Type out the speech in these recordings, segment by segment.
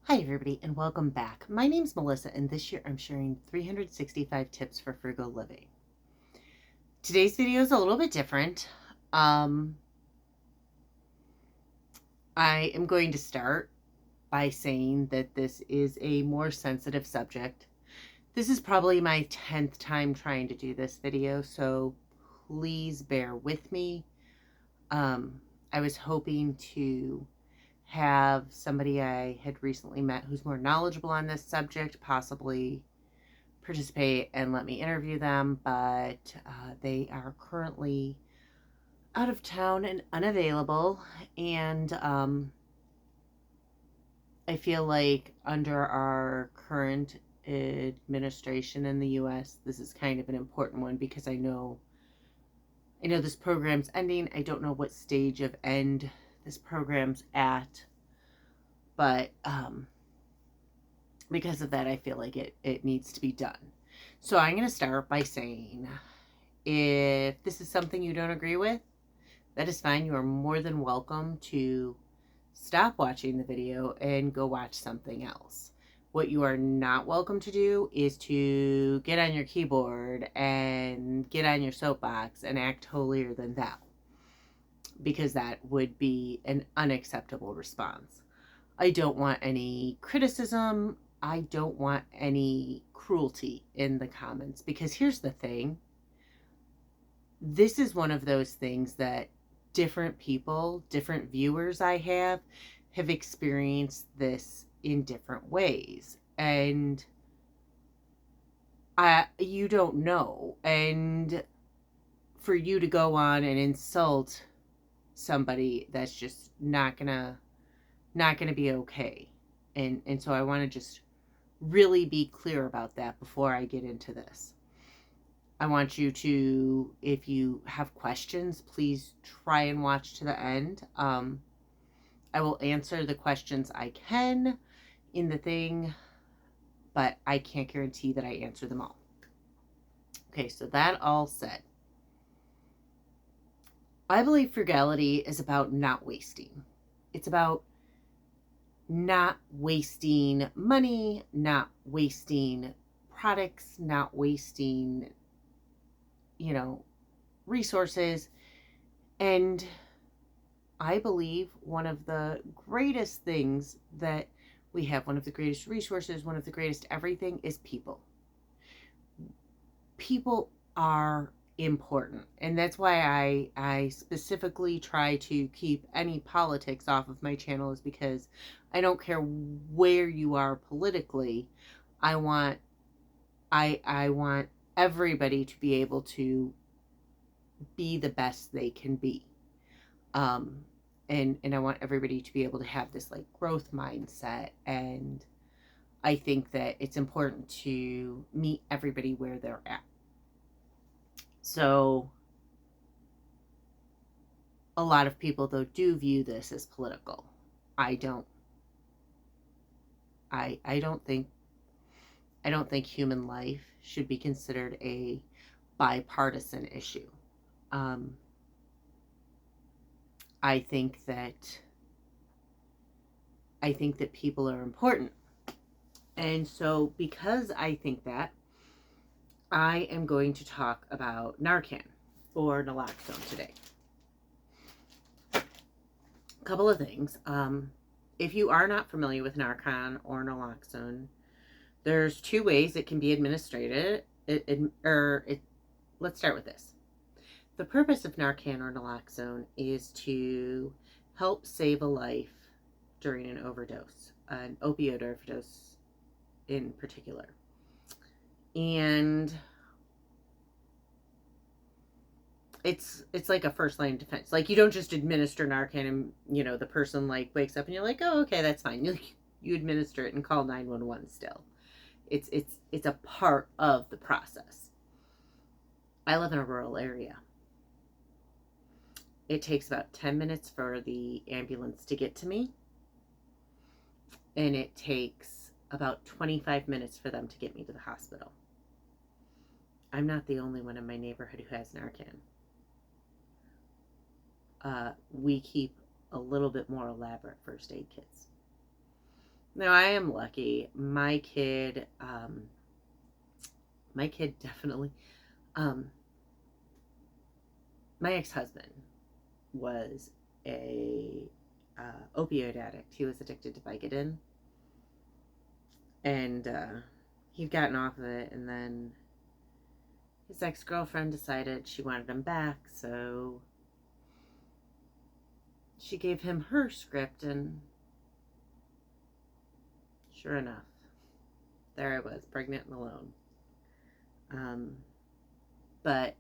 Hi everybody and welcome back. My name's Melissa and this year I'm sharing 365 tips for frugal living. Today's video is a little bit different. I am going to start by saying that this is a more sensitive subject. This is probably my 10th time trying to do this video, so please bear with me. I was hoping to have somebody I had recently met who's more knowledgeable on this subject possibly participate and let me interview them, but they are currently out of town and unavailable. And I feel like under our current administration in the U.S., this is kind of an important one because I know this program's ending. I don't know what stage of end this program's at, but because of that, I feel like it needs to be done. So I'm going to start by saying, if this is something you don't agree with, that is fine. You are more than welcome to stop watching the video and go watch something else. What you are not welcome to do is to get on your keyboard and get on your soapbox and act holier than thou, because that would be an unacceptable response. I don't want any criticism. I don't want any cruelty in the comments, because here's the thing. This is one of those things that different people, different viewers I have experienced this in different ways. And you don't know. And for you to go on and insult somebody, that's just not gonna be okay. And so I want to just really be clear about that before I get into this. I want you to, if you have questions, please try and watch to the end. I will answer the questions I can in the thing, but I can't guarantee that I answer them all. Okay, so that all said, I believe frugality is about not wasting. It's about not wasting money, not wasting products, not wasting, resources. And I believe one of the greatest things that we have, one of the greatest resources, one of the greatest everything, is people. People are important. And that's why I specifically try to keep any politics off of my channel, is because I don't care where you are politically. I want everybody to be able to be the best they can be. And I want everybody to be able to have this like growth mindset. And I think that it's important to meet everybody where they're at. So a lot of people, though, do view this as political. I don't. I don't think human life should be considered a bipartisan issue. I think that people are important. And so because I think that, I am going to talk about Narcan or Naloxone today. A couple of things. If you are not familiar with Narcan or Naloxone, there's two ways it can be administered. Let's start with this. The purpose of Narcan or Naloxone is to help save a life during an overdose, an opioid overdose in particular. And it's like a first line defense. Like, you don't just administer Narcan and, the person like wakes up and you're like, oh, okay, that's fine. You administer it and call 911 still. It's a part of the process. I live in a rural area. It takes about 10 minutes for the ambulance to get to me. And it takes about 25 minutes for them to get me to the hospital. I'm not the only one in my neighborhood who has Narcan. We keep a little bit more elaborate first aid kits. Now, I am lucky. My kid definitely, um, my ex-husband was a opioid addict. He was addicted to Vicodin, and he'd gotten off of it, and then his ex-girlfriend decided she wanted him back, so she gave him her script, and sure enough, there I was, pregnant and alone. But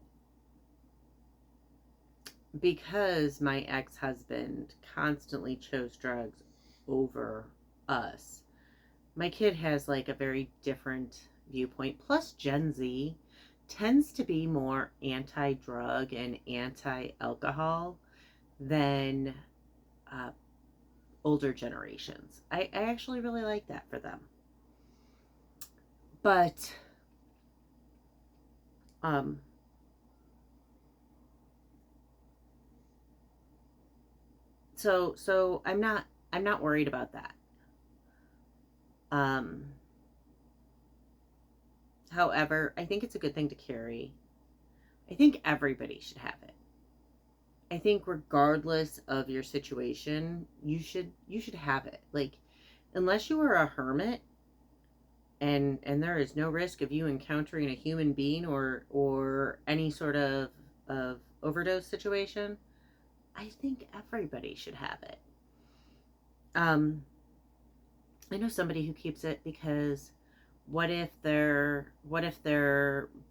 because my ex-husband constantly chose drugs over us, my kid has like a very different viewpoint. Plus, Gen Z tends to be more anti-drug and anti-alcohol than uh, older generations. I actually really like that for them. But um, so I'm not worried about that. Um, However, I think it's a good thing to carry. I think everybody should have it. I think regardless of your situation, you should have it. Like, unless you are a hermit and there is no risk of you encountering a human being or any sort of overdose situation, I think everybody should have it. Um I know somebody who keeps it because what if their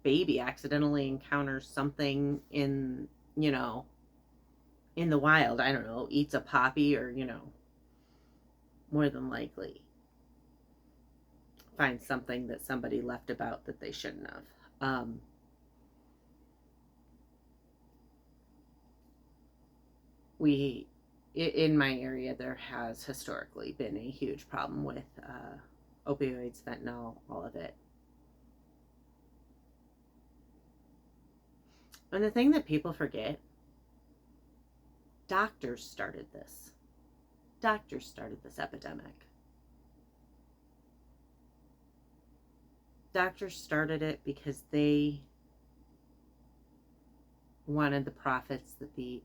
baby accidentally encounters something you know, in the wild, I don't know, eats a poppy or, more than likely finds something that somebody left about that they shouldn't have. We in my area there has historically been a huge problem with opioids, fentanyl, all of it. And the thing that people forget, doctors started this. Doctors started this epidemic. Doctors started it because they wanted the profits that the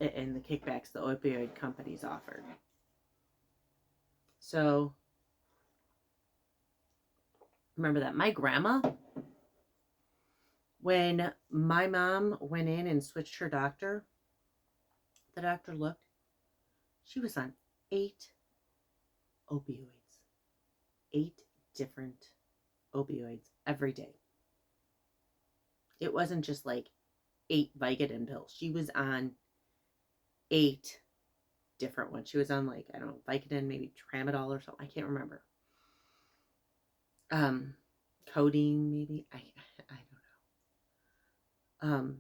and the kickbacks the opioid companies offered. So remember that my grandma, when my mom went in and switched her doctor, the doctor looked, she was on 8 opioids, 8 different opioids every day. It wasn't just like 8 Vicodin pills. She was on 8 different ones. She was on, like, I don't know, Vicodin, maybe tramadol or something. I can't remember. Um, Codeine, maybe. I don't know.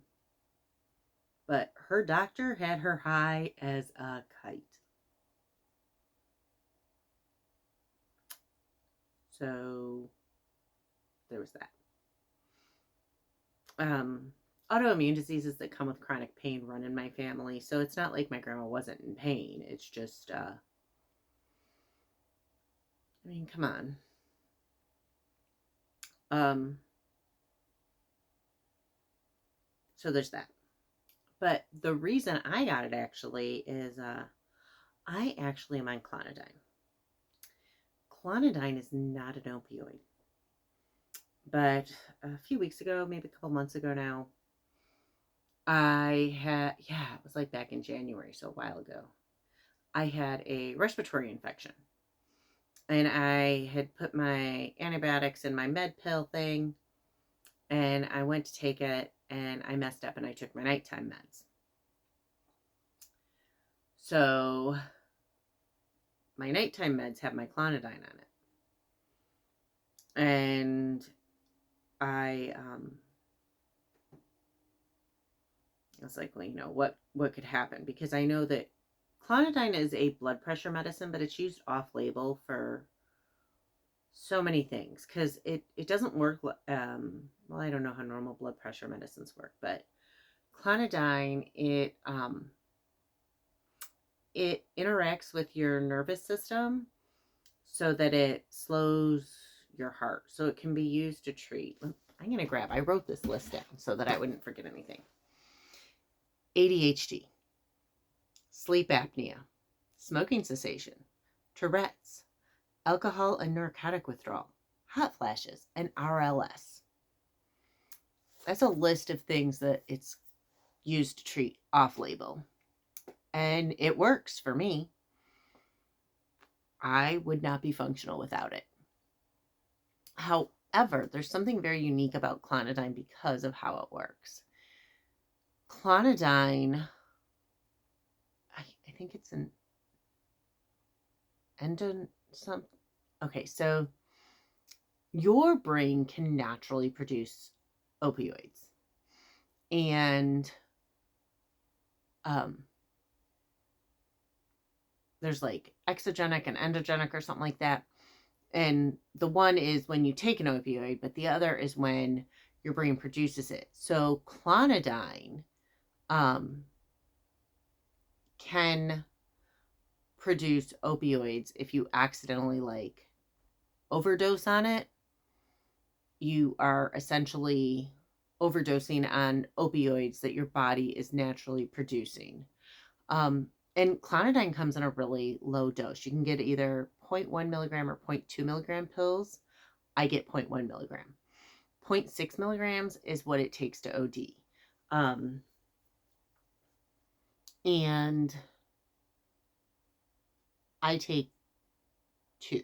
But her doctor had her high as a kite. So there was that. Autoimmune diseases that come with chronic pain run in my family, so it's not like my grandma wasn't in pain. It's just I mean, come on. So there's that. But the reason I got it actually is I actually am on clonidine. Clonidine is not an opioid. But a few weeks ago, maybe a couple months ago now, it was like back in January, so a while ago. I had a respiratory infection. And I had put my antibiotics in my med pill thing, and I went to take it, and I messed up, and I took my nighttime meds. So my nighttime meds have my clonidine on it. And I was like, well, what could happen? Because I know that clonidine is a blood pressure medicine, but it's used off-label for so many things because it doesn't work. Well, I don't know how normal blood pressure medicines work, but clonidine, it interacts with your nervous system. so that it slows your heart. So it can be used to treat. I'm going to grab, I wrote this list down so that I wouldn't forget anything. ADHD, sleep apnea, smoking cessation, Tourette's, alcohol and narcotic withdrawal, hot flashes, and RLS. That's a list of things that it's used to treat off-label. And it works for me. I would not be functional without it. However, there's something very unique about clonidine because of how it works. Clonidine, I think it's an okay, so your brain can naturally produce opioids. And there's like exogenic and endogenic or something like that. And the one is when you take an opioid, but the other is when your brain produces it. So clonidine can produce opioids if you accidentally like overdose on it. You are essentially overdosing on opioids that your body is naturally producing. And clonidine comes in a really low dose. You can get either 0.1 milligram or 0.2 milligram pills. I get 0.1 milligram. 0.6 milligrams is what it takes to OD. And I take 2.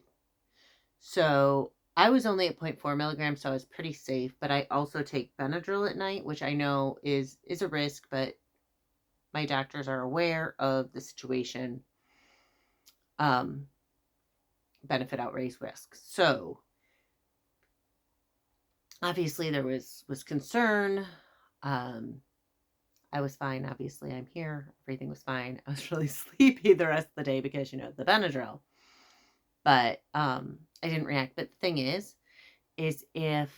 So I was only at 0.4 milligrams, so I was pretty safe. But I also take Benadryl at night, which I know is a risk, but my doctors are aware of the situation. Benefit outweighs risk. So obviously there was concern. I was fine. Obviously I'm here. Everything was fine. I was really sleepy the rest of the day because, the Benadryl. But I didn't react. But the thing is if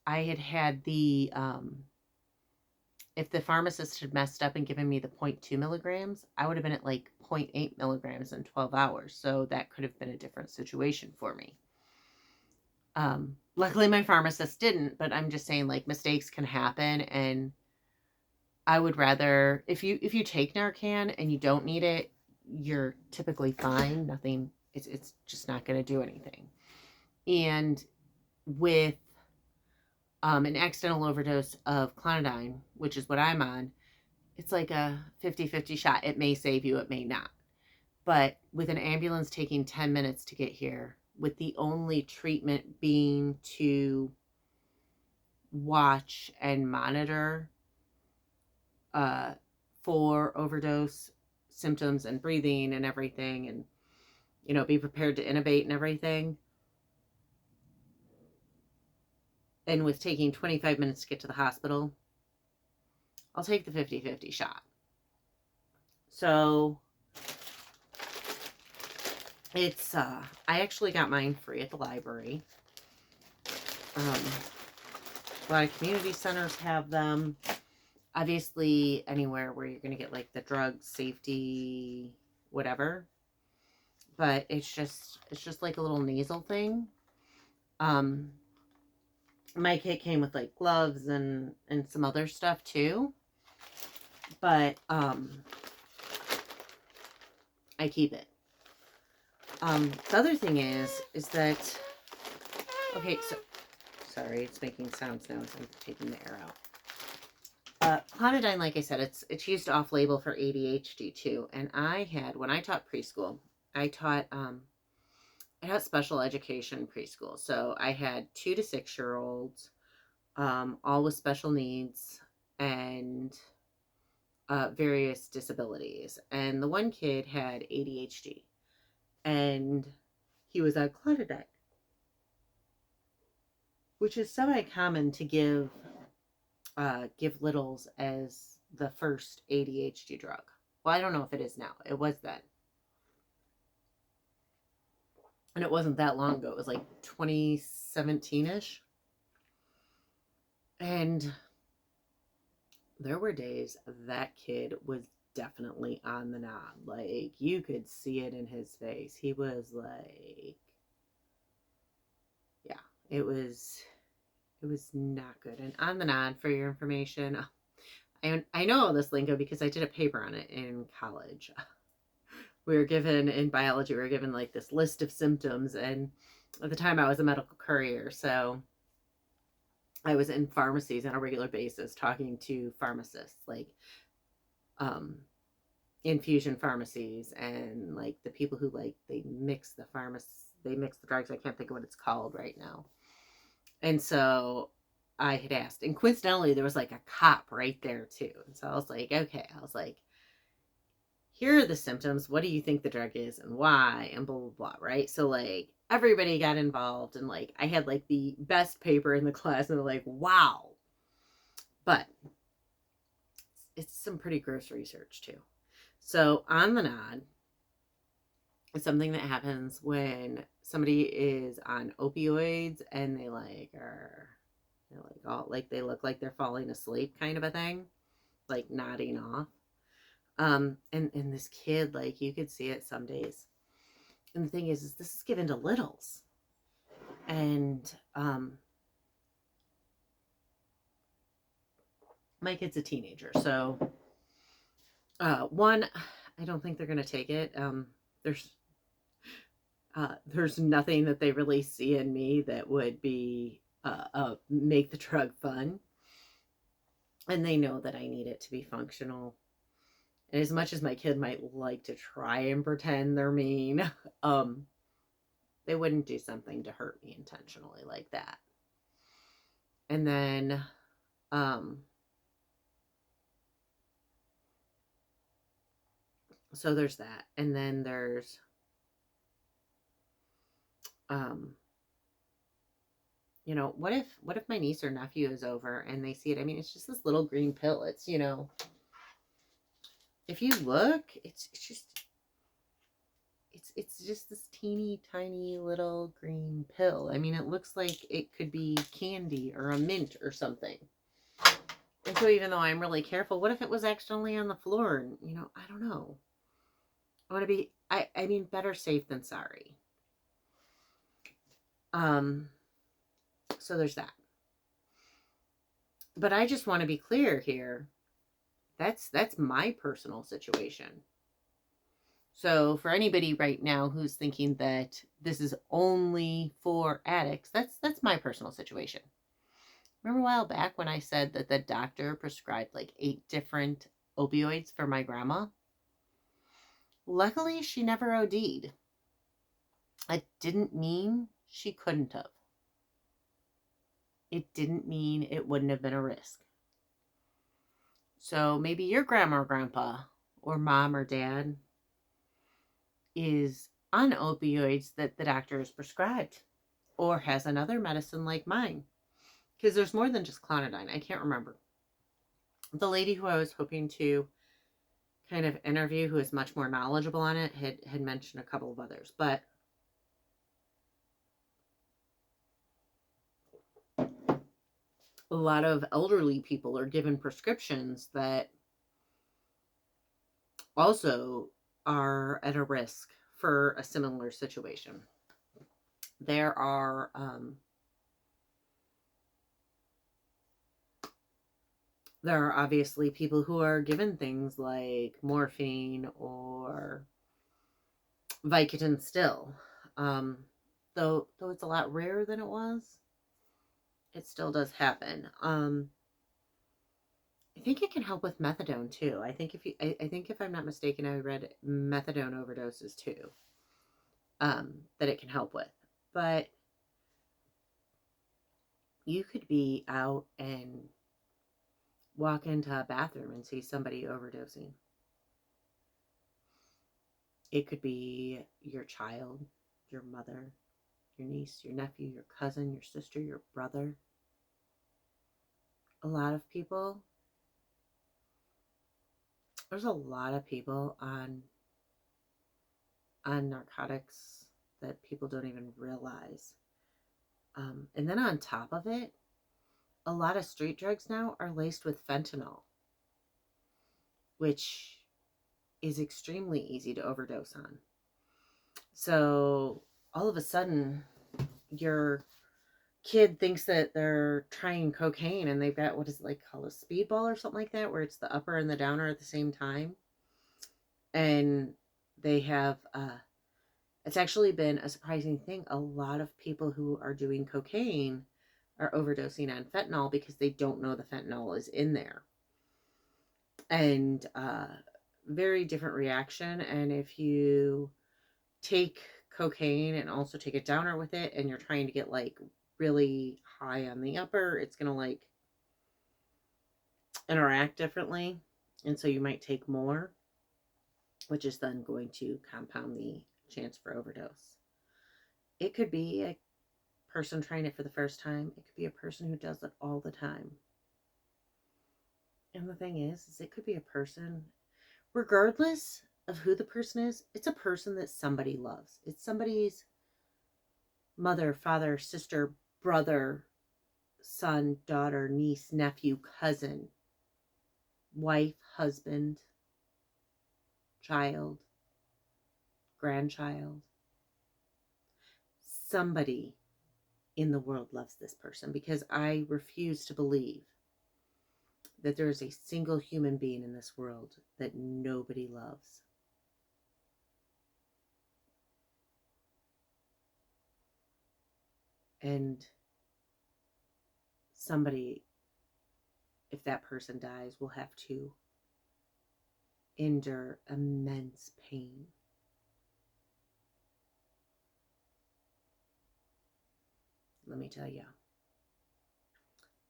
I had the if the pharmacist had messed up and given me the 0.2 milligrams, I would have been at like 0.8 milligrams in 12 hours. So that could have been a different situation for me. Luckily my pharmacist didn't, but I'm just saying like mistakes can happen. And I would rather, if you take Narcan and you don't need it, you're typically fine. Nothing, it's just not going to do anything. And with an accidental overdose of clonidine, which is what I'm on, it's like a 50-50 shot. It may save you, it may not. But with an ambulance taking 10 minutes to get here, with the only treatment being to watch and monitor for overdose symptoms and breathing and everything, and be prepared to intubate and everything, and with taking 25 minutes to get to the hospital, I'll take the 50-50 shot. So it's I actually got mine free at the library. A lot of community centers have them. Obviously anywhere where you're going to get like the drug safety whatever, but it's just like a little nasal thing. My kit came with like gloves and some other stuff too, but I keep it. The other thing is that, okay, so sorry, it's making sounds now as I'm taking the air out. Clonidine, like I said, it's used off-label for ADHD too. And when I taught preschool, I taught special education preschool. So I had 2 to 6-year-olds, all with special needs and various disabilities. And the one kid had ADHD, and he was on clonidine, which is semi-common to give littles as the first ADHD drug. Well, I don't know if it is now. It was then. And it wasn't that long ago. It was like 2017-ish. And there were days that kid was definitely on the nod. Like, you could see it in his face. He was like, yeah, it was not good. And on the nod, for your information, I know all this lingo because I did a paper on it in college. We were given, in biology, we were given like this list of symptoms, and at the time I was a medical courier, so I was in pharmacies on a regular basis talking to pharmacists, like um infusion pharmacies, and like the people who, like, they mix the drugs. I can't think of what it's called right now. And so I had asked, and coincidentally there was like a cop right there too. And so I was like, okay, I was like, here are the symptoms. What do you think the drug is and why? And blah, blah, blah. Right. So, like, everybody got involved, and like, I had like the best paper in the class, and they're like, wow. But it's some pretty gross research too. So, on the nod, it's something that happens when somebody is on opioids and they like are, like, all, like, they look like they're falling asleep, kind of a thing, like nodding off. And this kid, like, you could see it some days. And the thing is this is given to littles. And my kid's a teenager, so one, I don't think they're gonna take it. There's there's nothing that they really see in me that would be make the drug fun. And they know that I need it to be functional. And as much as my kid might like to try and pretend they're mean, they wouldn't do something to hurt me intentionally like that. And then, so there's that. And then there's, what if my niece or nephew is over and they see it? I mean, it's just this little green pill. It's, if you look, it's just this teeny tiny little green pill. I mean, it looks like it could be candy or a mint or something. And so, even though I'm really careful, what if it was accidentally on the floor? And, I don't know. I want to be, I mean, better safe than sorry. So there's that. But I just want to be clear here. That's my personal situation. So for anybody right now who's thinking that this is only for addicts, that's my personal situation. Remember a while back when I said that the doctor prescribed like 8 different opioids for my grandma? Luckily, she never OD'd. It didn't mean she couldn't have. It didn't mean it wouldn't have been a risk. So maybe your grandma or grandpa or mom or dad is on opioids that the doctor has prescribed, or has another medicine like mine. Because there's more than just clonidine. I can't remember. The lady who I was hoping to kind of interview, who is much more knowledgeable on it, had mentioned a couple of others. But a lot of elderly people are given prescriptions that also are at a risk for a similar situation. There are obviously people who are given things like morphine or Vicodin still. Though it's a lot rarer than it was, it still does happen. I think it can help with methadone too. I think if I'm not mistaken, I read methadone overdoses too. That it can help with. But you could be out and walk into a bathroom and see somebody overdosing. It could be your child, your mother, your niece, your nephew, your cousin, your sister, your brother. A lot of people, there's a lot of people on narcotics that people don't even realize. And then on top of it, a lot of street drugs now are laced with fentanyl, which is extremely easy to overdose on. So all of a sudden, your kid thinks that they're trying cocaine and they've got, what is it, like called a speedball or something like that, where it's the upper and the downer at the same time. And they have, it's actually been a surprising thing. A lot of people who are doing cocaine are overdosing on fentanyl because they don't know the fentanyl is in there. And very different reaction. And if you take cocaine and also take a downer with it and you're trying to get like really high on the upper, it's going to like interact differently. And so you might take more, which is then going to compound the chance for overdose. It could be a person trying it for the first time. It could be a person who does it all the time. And the thing is it could be a person, regardless of who the person is, it's a person that somebody loves. It's somebody's mother, father, sister, brother, son, daughter, niece, nephew, cousin, wife, husband, child, grandchild. Somebody in the world loves this person, because I refuse to believe that there is a single human being in this world that nobody loves. And somebody, if that person dies, will have to endure immense pain. Let me tell you,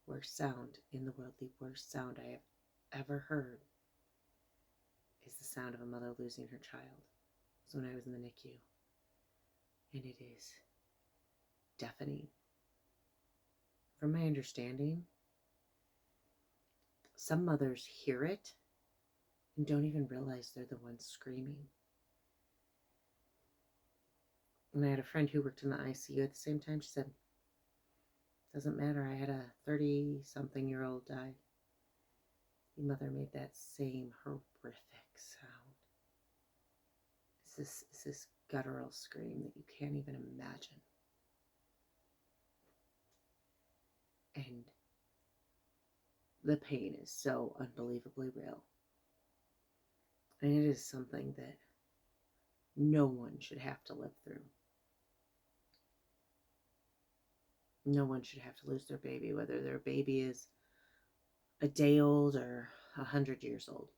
worst sound in the world, the worst sound I have ever heard is the sound of a mother losing her child. It was when I was in the NICU. And it is deafening. From my understanding, some mothers hear it and don't even realize they're the ones screaming. And I had a friend who worked in the ICU at the same time. She said, doesn't matter, I had a 30-something-year-old die. The mother made that same horrific sound. It's this guttural scream that you can't even imagine. And the pain is so unbelievably real. And it is something that no one should have to live through. No one should have to lose their baby, whether their baby is a day old or 100 years old.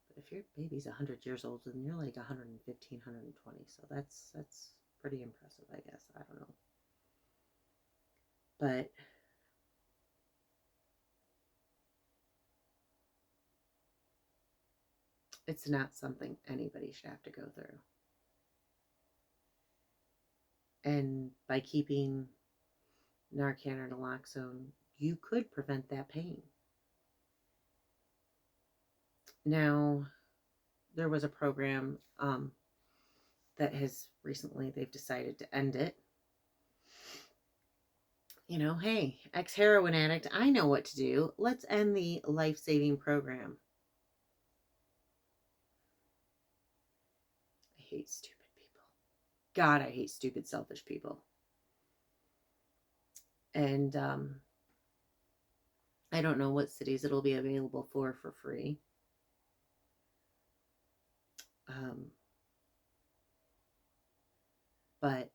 But if your baby's 100 years old, then you're like 115, 120. So that's pretty impressive, I guess. I don't know. But it's not something anybody should have to go through. And by keeping Narcan or Naloxone, you could prevent that pain. Now, there was a program that has recently, they've decided to end it. You know, hey, ex-heroin addict, I know what to do. Let's end the life-saving program. I hate stupid people. God, I hate stupid, selfish people. And I don't know what cities it'll be available for free. But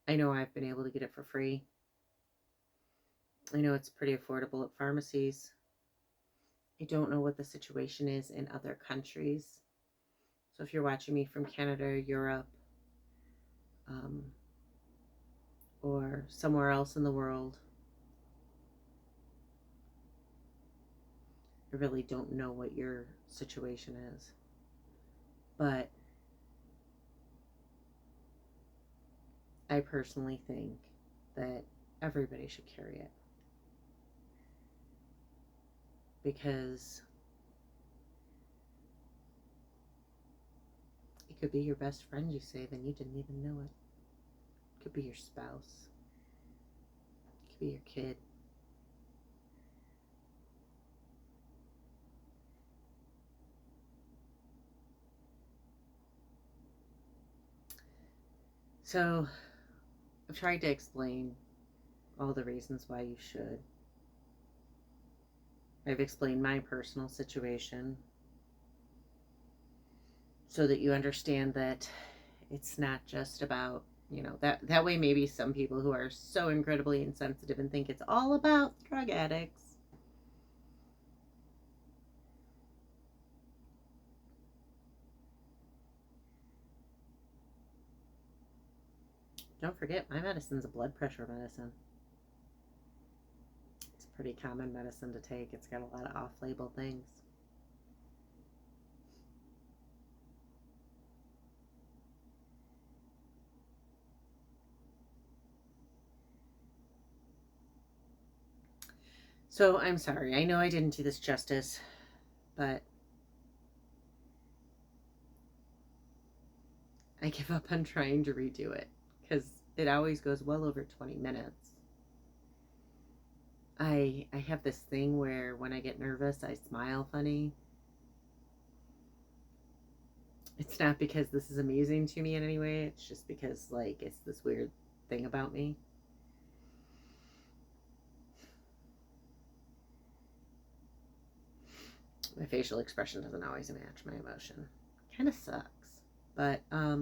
I know I've been able to get it for free. I know it's pretty affordable at pharmacies. I don't know what the situation is in other countries. So if you're watching me from Canada, Europe, or somewhere else in the world, I really don't know what your situation is. But I personally think that everybody should carry it. Because it could be your best friend you save and you didn't even know it. It could be your spouse. It could be your kid. So I've tried to explain all the reasons why you should. I've explained my personal situation so that you understand that it's not just about, that way maybe some people who are so incredibly insensitive and think it's all about drug addicts. Don't forget, my medicine's a blood pressure medicine. It's a pretty common medicine to take. It's got a lot of off-label things. So I'm sorry. I know I didn't do this justice, but I give up on trying to redo it because it always goes well over 20 minutes. I have this thing where when I get nervous, I smile funny. It's not because this is amusing to me in any way. It's just because, like, it's this weird thing about me. My facial expression doesn't always match my emotion. Kind of sucks. But, yeah.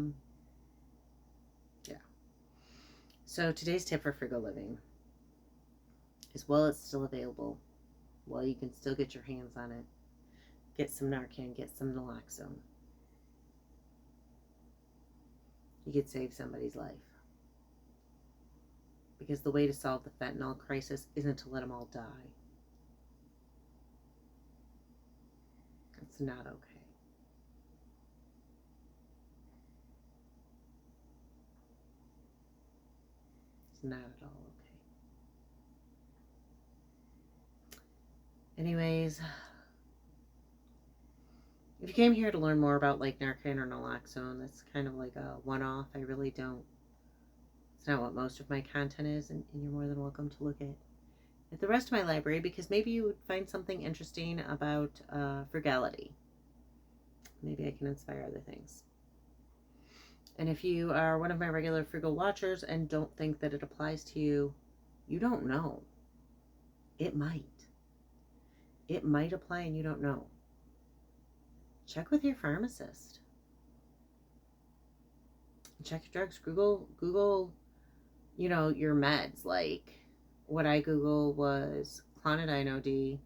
So today's tip for frugal living is, while it's still available, while you can still get your hands on it, get some Narcan, get some Naloxone. You could save somebody's life. Because the way to solve the fentanyl crisis isn't to let them all die. It's not okay. It's not at all okay. Anyways, if you came here to learn more about like Narcan or Naloxone, that's kind of like a one-off. I really don't. It's not what most of my content is, and you're more than welcome to look at the rest of my library, because maybe you would find something interesting about frugality. Maybe I can inspire other things. And if you are one of my regular frugal watchers and don't think that it applies to you, you don't know. It might. It might apply and you don't know. Check with your pharmacist. Check your drugs. Google, your meds. Like, what I Googled was clonidine OD.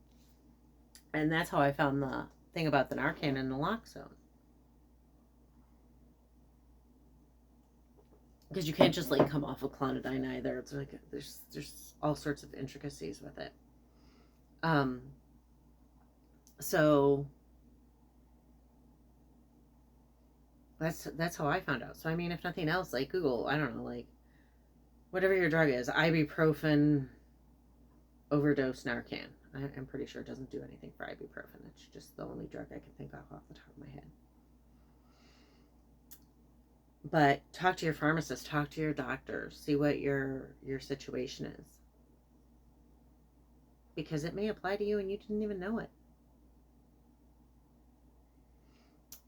And that's how I found the thing about the Narcan and Naloxone. Because you can't just like come off of clonidine either. It's like there's all sorts of intricacies with it. So that's how I found out. So I mean, if nothing else, like Google, I don't know, like whatever your drug is, ibuprofen, overdose, Narcan. I'm pretty sure it doesn't do anything for ibuprofen. It's just the only drug I can think of off the top of my head. But talk to your pharmacist, talk to your doctor, see what your situation is. Because it may apply to you and you didn't even know it.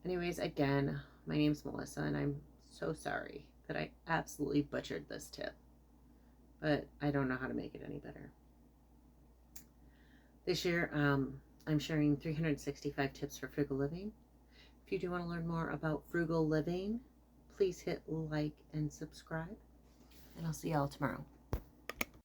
Anyways, again, my name's Melissa, and I'm so sorry that I absolutely butchered this tip. But I don't know how to make it any better. This year, I'm sharing 365 tips for frugal living. If you do want to learn more about frugal living, please hit like and subscribe. And I'll see y'all tomorrow.